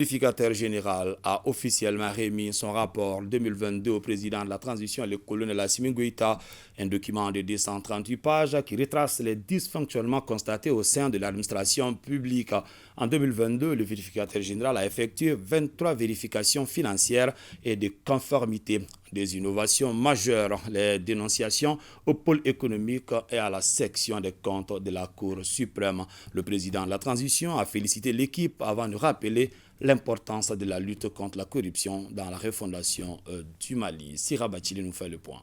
Le vérificateur général a officiellement remis son rapport 2022 au président de la transition, le colonel Assimi Goïta, un document de 238 pages qui retrace les dysfonctionnements constatés au sein de l'administration publique. En 2022, le vérificateur général a effectué 23 vérifications financières et de conformité. Des innovations majeures, les dénonciations au pôle économique et à la section des comptes de la Cour suprême. Le président de la transition a félicité l'équipe avant de rappeler l'importance de la lutte contre la corruption dans la refondation du Mali. Sira Bachili nous fait le point.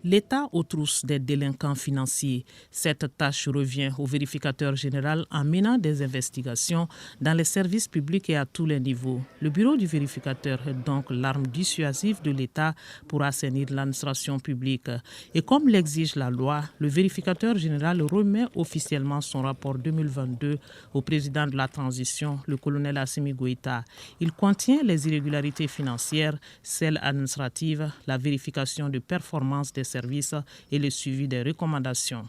L'État aux trousses des délinquants financiers. Cette tâche revient au vérificateur général en menant des investigations dans les services publics et à tous les niveaux. Le bureau du vérificateur est donc l'arme dissuasive de l'État pour assainir l'administration publique. Et comme l'exige la loi, le vérificateur général remet officiellement son rapport 2022 au président de la transition, le colonel Assimi Goïta. Il contient les irrégularités financières, celles administratives, la vérification de performance des services et le suivi des recommandations.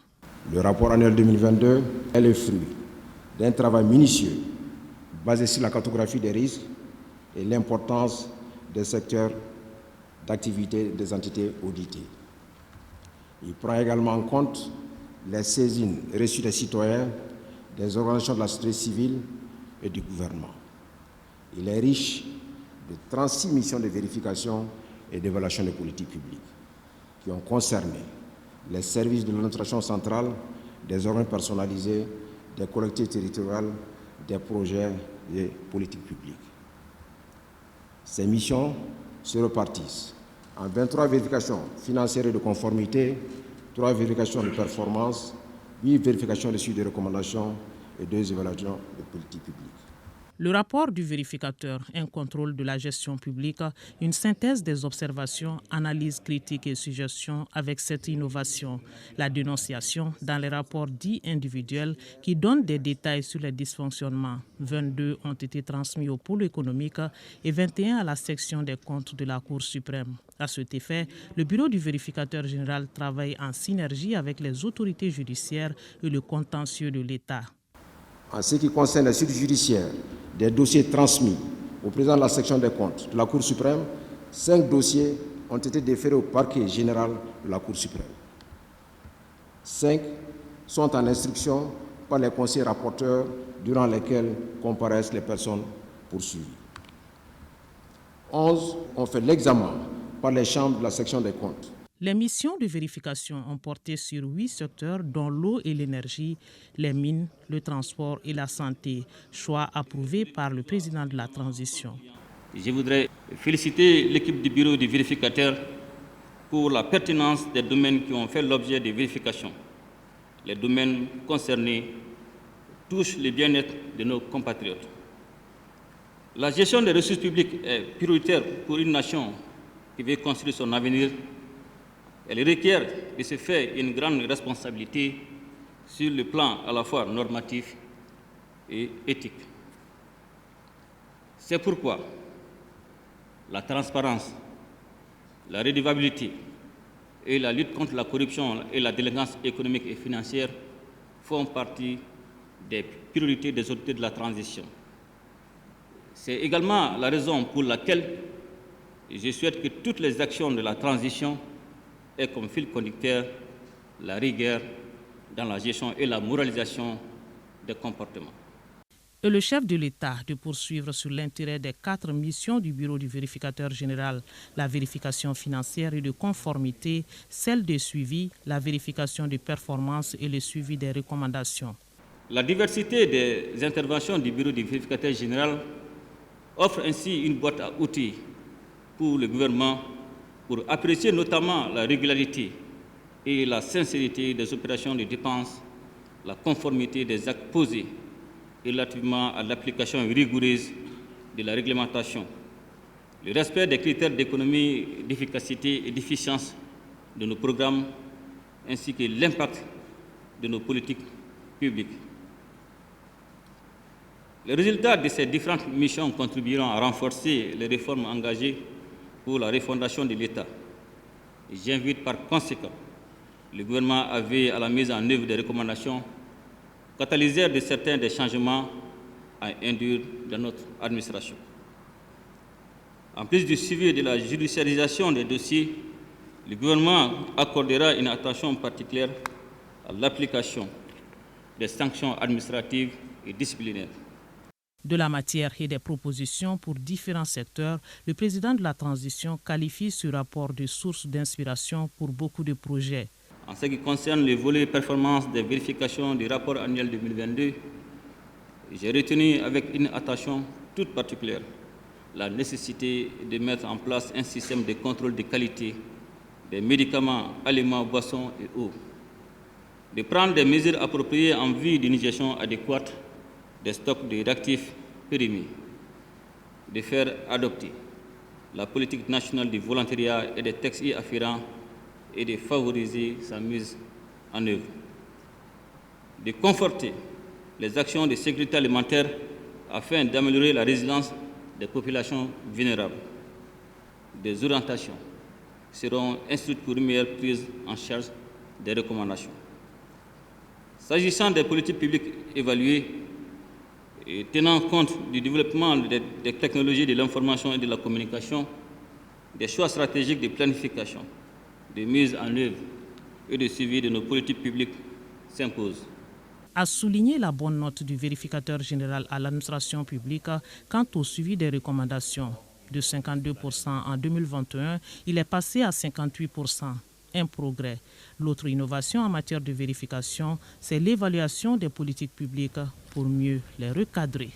Le rapport annuel 2022 est le fruit d'un travail minutieux basé sur la cartographie des risques et l'importance des secteurs d'activité des entités auditées. Il prend également en compte les saisines reçues des citoyens, des organisations de la société civile et du gouvernement. Il est riche de 36 missions de vérification et d'évaluation des politiques publiques qui ont concerné les services de l'administration centrale, des organes personnalisés, des collectivités territoriales, des projets et politiques publiques. Ces missions se répartissent en 23 vérifications financières et de conformité, 3 vérifications de performance, 8 vérifications de suivi de recommandations et 2 évaluations de politiques publiques. Le rapport du vérificateur, un contrôle de la gestion publique, une synthèse des observations, analyses critiques et suggestions avec cette innovation. La dénonciation dans les rapports dits individuels qui donnent des détails sur les dysfonctionnements. 22 ont été transmis au pôle économique et 21 à la section des comptes de la Cour suprême. À cet effet, le bureau du vérificateur général travaille en synergie avec les autorités judiciaires et le contentieux de l'État. En ce qui concerne les suites judiciaires des dossiers transmis au président de la section des comptes de la Cour suprême, 5 dossiers ont été déférés au parquet général de la Cour suprême. 5 sont en instruction par les conseillers rapporteurs durant lesquels comparaissent les personnes poursuivies. 11 ont fait l'examen par les chambres de la section des comptes. Les missions de vérification ont porté sur 8 secteurs dont l'eau et l'énergie, les mines, le transport et la santé, choix approuvé par le président de la transition. Je voudrais féliciter l'équipe du bureau du vérificateur pour la pertinence des domaines qui ont fait l'objet de vérifications. Les domaines concernés touchent le bien-être de nos compatriotes. La gestion des ressources publiques est prioritaire pour une nation qui veut construire son avenir. Elle requiert de ce fait une grande responsabilité sur le plan à la fois normatif et éthique. C'est pourquoi la transparence, la redevabilité et la lutte contre la corruption et la délinquance économique et financière font partie des priorités des autorités de la transition. C'est également la raison pour laquelle je souhaite que toutes les actions de la transition aient comme fil conducteur la rigueur dans la gestion et la moralisation des comportements. Et le chef de l'État de poursuivre sur l'intérêt des 4 missions du bureau du vérificateur général, la vérification financière et de conformité, celle de suivi, la vérification de performance et le suivi des recommandations. La diversité des interventions du bureau du vérificateur général offre ainsi une boîte à outils pour le gouvernement pour apprécier notamment la régularité et la sincérité des opérations de dépenses, la conformité des actes posés relativement à l'application rigoureuse de la réglementation, le respect des critères d'économie, d'efficacité et d'efficience de nos programmes, ainsi que l'impact de nos politiques publiques. Les résultats de ces différentes missions contribueront à renforcer les réformes engagées pour la refondation de l'État. J'invite par conséquent le gouvernement à veiller à la mise en œuvre des recommandations, catalyseurs de certains des changements à induire dans notre administration. En plus du suivi et de la judiciarisation des dossiers, le gouvernement accordera une attention particulière à l'application des sanctions administratives et disciplinaires. De la matière et des propositions pour différents secteurs, le président de la transition qualifie ce rapport de source d'inspiration pour beaucoup de projets. En ce qui concerne le volet performance des vérifications du rapport annuel 2022, j'ai retenu avec une attention toute particulière la nécessité de mettre en place un système de contrôle de qualité des médicaments, aliments, boissons et eau, de prendre des mesures appropriées en vue d'une gestion adéquate des stocks de réactifs périmés, de faire adopter la politique nationale du volontariat et des textes y afférents et de favoriser sa mise en œuvre, de conforter les actions de sécurité alimentaire afin d'améliorer la résilience des populations vulnérables. Des orientations seront instruites pour une meilleure prise en charge des recommandations. S'agissant des politiques publiques évaluées et tenant compte du développement des technologies de l'information et de la communication, des choix stratégiques de planification, de mise en œuvre et de suivi de nos politiques publiques s'imposent. A souligné la bonne note du vérificateur général à l'administration publique quant au suivi des recommandations. De 52% en 2021, il est passé à 58%. Un progrès. L'autre innovation en matière de vérification, c'est l'évaluation des politiques publiques pour mieux les recadrer.